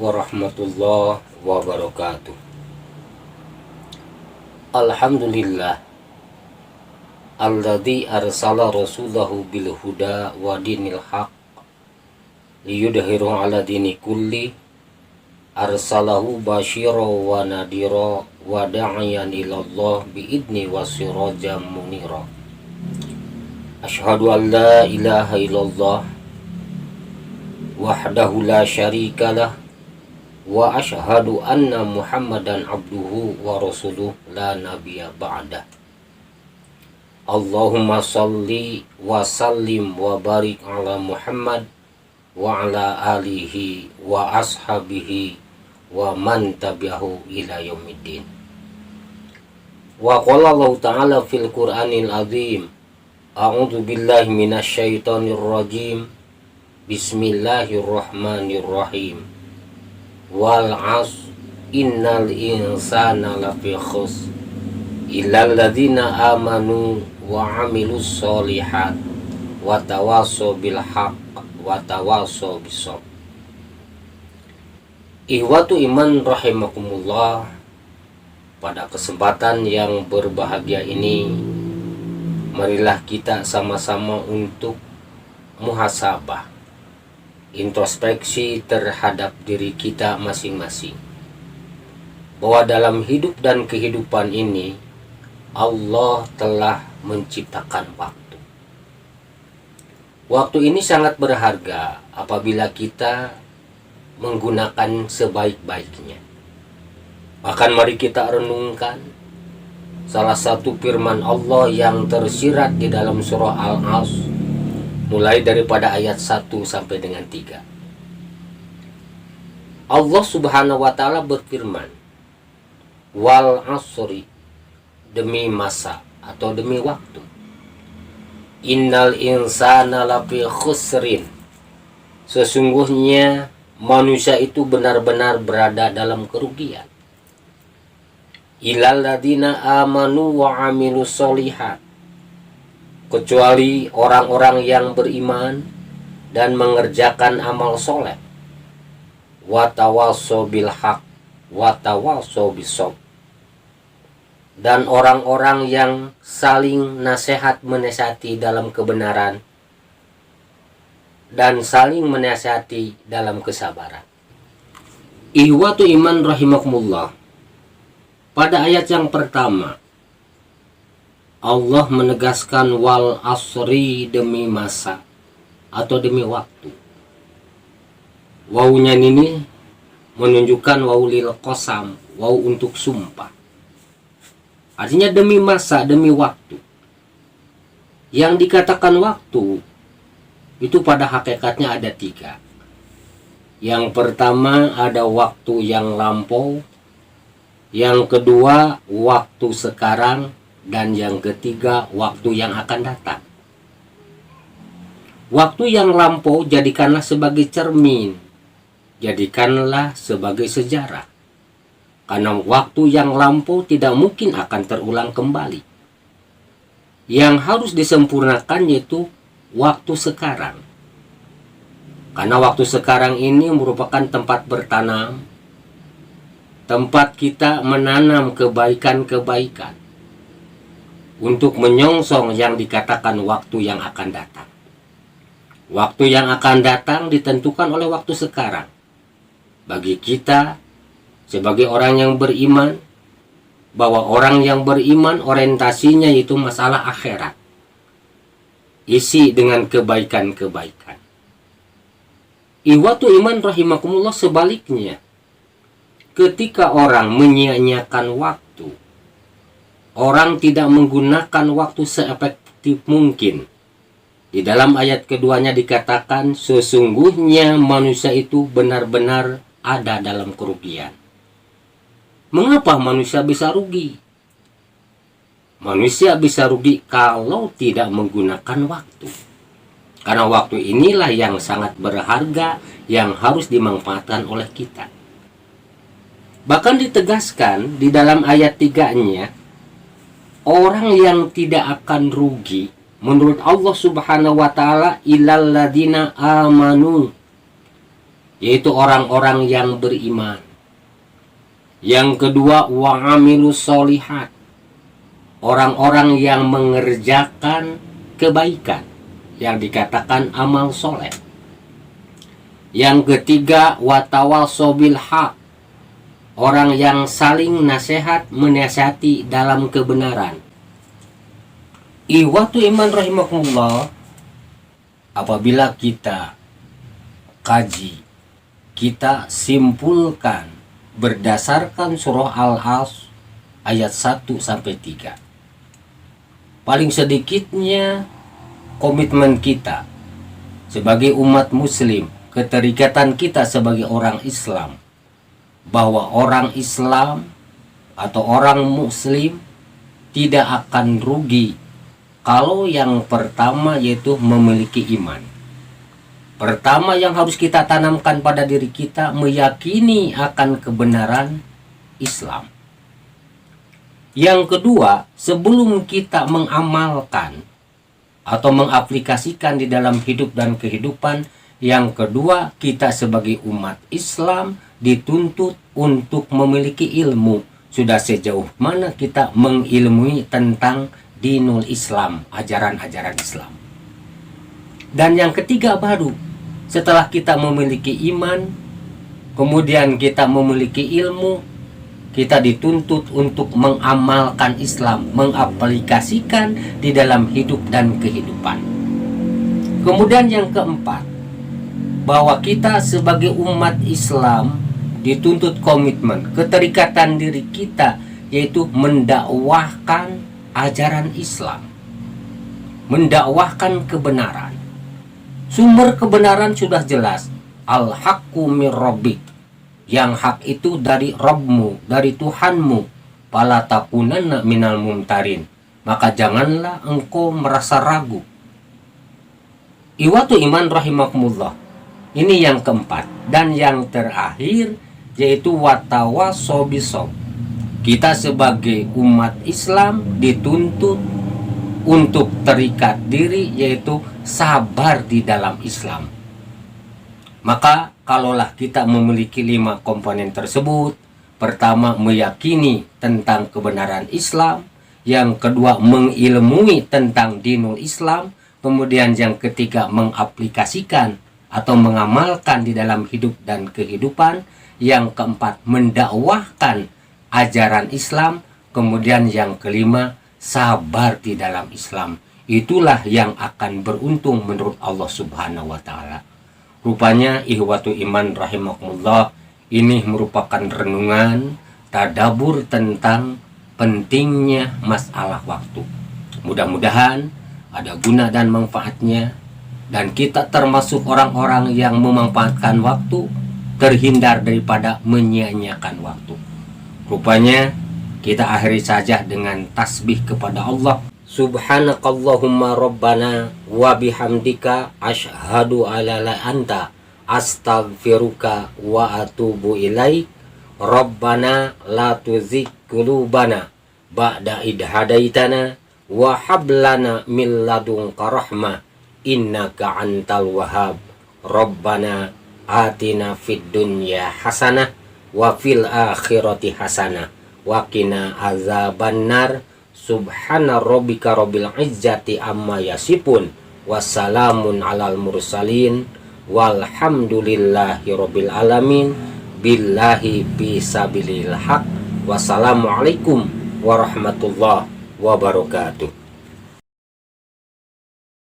warahmatullahi wabarakatuh. Alhamdulillah alladzi arsala rasulahu bil huda wa dinil haq liyudhiru ala dini kulli arsalahu basyira wa nadira wa da'iyan ilallah biidni wa sirajan munira. Asyhadu an la ilaha illallah wahdahu la syarikalah wa asyhadu anna muhammadan abduhu wa rasuluh la nabiyya ba'dah. Allahumma salli wa sallim wa barik ala Muhammad wa ala alihi wa ashabihi wa man tabi'ahu ila yaumiddin. Wa qala Allah ta'ala fil Qur'anil azim, a'udzu billahi minasy syaithanir rajim. Bismillahirrahmanirrahim. Wal 'asr innal insana lafi khusr illal ladzina amanu wa 'amilus sholihat wa tawassaw bil haqq wa tawassaw bis sabr. Ihwatu iman rahimakumullah, pada kesempatan yang berbahagia ini marilah kita sama-sama untuk muhasabah, introspeksi terhadap diri kita masing-masing, bahwa dalam hidup dan kehidupan ini Allah telah menciptakan waktu. Waktu ini sangat berharga apabila kita menggunakan sebaik-baiknya. Bahkan mari kita renungkan salah satu firman Allah yang tersirat di dalam surah Al-Asr, mulai daripada ayat 1 sampai dengan 3. Allah subhanahu wa ta'ala berfirman, wal asri, demi masa atau demi waktu, innal insana lafi khusrin, sesungguhnya manusia itu benar-benar berada dalam kerugian, illal ladzina amanu wa amilus sholihat, kecuali orang-orang yang beriman dan mengerjakan amal soleh, wa tawassaw bil haq wa tawassaw bis sabr, dan orang-orang yang saling nasihat menasihati dalam kebenaran dan saling menasihati dalam kesabaran. Ihwatu iman rahimakumullah, pada ayat yang pertama Allah menegaskan wal asri, demi masa atau demi waktu. Wawunya ini menunjukkan waw lil qasam, waw untuk sumpah. Artinya demi masa, demi waktu. Yang dikatakan waktu itu pada hakikatnya ada 3. Yang pertama ada waktu yang lampau, yang kedua waktu sekarang, dan yang ketiga waktu yang akan datang. Waktu yang lampau jadikanlah sebagai cermin, jadikanlah sebagai sejarah, karena waktu yang lampau tidak mungkin akan terulang kembali. Yang harus disempurnakan yaitu waktu sekarang, karena waktu sekarang ini merupakan tempat bertanam, tempat kita menanam kebaikan-kebaikan untuk menyongsong yang dikatakan waktu yang akan datang. Waktu yang akan datang ditentukan oleh waktu sekarang. Bagi kita sebagai orang yang beriman, bahwa orang yang beriman orientasinya itu masalah akhirat, isi dengan kebaikan-kebaikan. Ihwatu iman rahimakumullah, sebaliknya, ketika orang menyia-nyiakan waktu, orang tidak menggunakan waktu seefektif mungkin. Di dalam ayat keduanya dikatakan sesungguhnya manusia itu benar-benar ada dalam kerugian. Mengapa manusia bisa rugi? Manusia bisa rugi kalau tidak menggunakan waktu. Karena waktu inilah yang sangat berharga yang harus dimanfaatkan oleh kita. Bahkan ditegaskan di dalam ayat 3-nya, orang yang tidak akan rugi menurut Allah subhanahu wa ta'ala illal ladzina amanu, yaitu orang-orang yang beriman. Yang kedua, wa amilus solihat, orang-orang yang mengerjakan kebaikan, yang dikatakan amal soleh. Yang ketiga, watawasau bil haq, orang yang saling nasihat menasihati dalam kebenaran. Ikhwatu iman rahimakumullah, apabila kita kaji, kita simpulkan berdasarkan surah Al-Asr ayat 1-3. Paling sedikitnya komitmen kita sebagai umat muslim, keterikatan kita sebagai orang Islam, bahwa orang Islam atau orang muslim tidak akan rugi kalau yang pertama yaitu memiliki iman. Pertama yang harus kita tanamkan pada diri kita, meyakini akan kebenaran Islam. Yang kedua, sebelum kita mengamalkan atau mengaplikasikan di dalam hidup dan kehidupan, yang kedua, kita sebagai umat Islam dituntut untuk memiliki ilmu. Sudah sejauh mana kita mengilmui tentang dinul Islam, ajaran-ajaran Islam. Dan yang ketiga baru, setelah kita memiliki iman, kemudian kita memiliki ilmu, kita dituntut untuk mengamalkan Islam, mengaplikasikan di dalam hidup dan kehidupan. Kemudian yang keempat, bahwa kita sebagai umat Islam dituntut komitmen, keterikatan diri kita, yaitu mendakwahkan ajaran Islam, mendakwahkan kebenaran. Sumber kebenaran sudah jelas, al-haqqu mir rabbik, yang hak itu dari Rabbmu, dari Tuhanmu. Fala takunanna minal mumtarin, maka janganlah engkau merasa ragu. Iwatu iman rahimakumullah, ini yang keempat. Dan yang terakhir yaitu watawasau bisabr, kita sebagai umat Islam dituntut untuk terikat diri, yaitu sabar di dalam Islam. Maka kalaulah kita memiliki 5 komponen tersebut, pertama meyakini tentang kebenaran Islam, yang kedua mengilmui tentang dinul Islam, kemudian yang ketiga mengaplikasikan atau mengamalkan di dalam hidup dan kehidupan, yang keempat mendakwahkan ajaran Islam, kemudian yang kelima sabar di dalam Islam. Itulah yang akan beruntung menurut Allah Subhanahu wa Ta'ala. Rupanya ikhwatu iman rahimakumullah, ini merupakan renungan tadabur tentang pentingnya masalah waktu. Mudah-mudahan ada guna dan manfaatnya, dan kita termasuk orang-orang yang memanfaatkan waktu, terhindar daripada menyia-nyiakan waktu. Rupanya kita akhiri saja dengan tasbih kepada Allah. Subhanakallahumma rabbana wa bihamdika asyhadu alla la anta astaghfiruka wa atubu ilaik. Rabbana la tuzigh qulubana ba'da id hadaitana wa hab lana min ladunka rahmah innaka antal wahhab. Rabbana atina fid dunya hasanah wa fil akhirati hasanah wa qina azabannar. Subhana rabbika rabbil izzati amma yasifun, wassalamun alal mursalin, walhamdulillahi rabbil alamin, billahi bisabilil haq. Wassalamualaikum warahmatullahi wabarakatuh.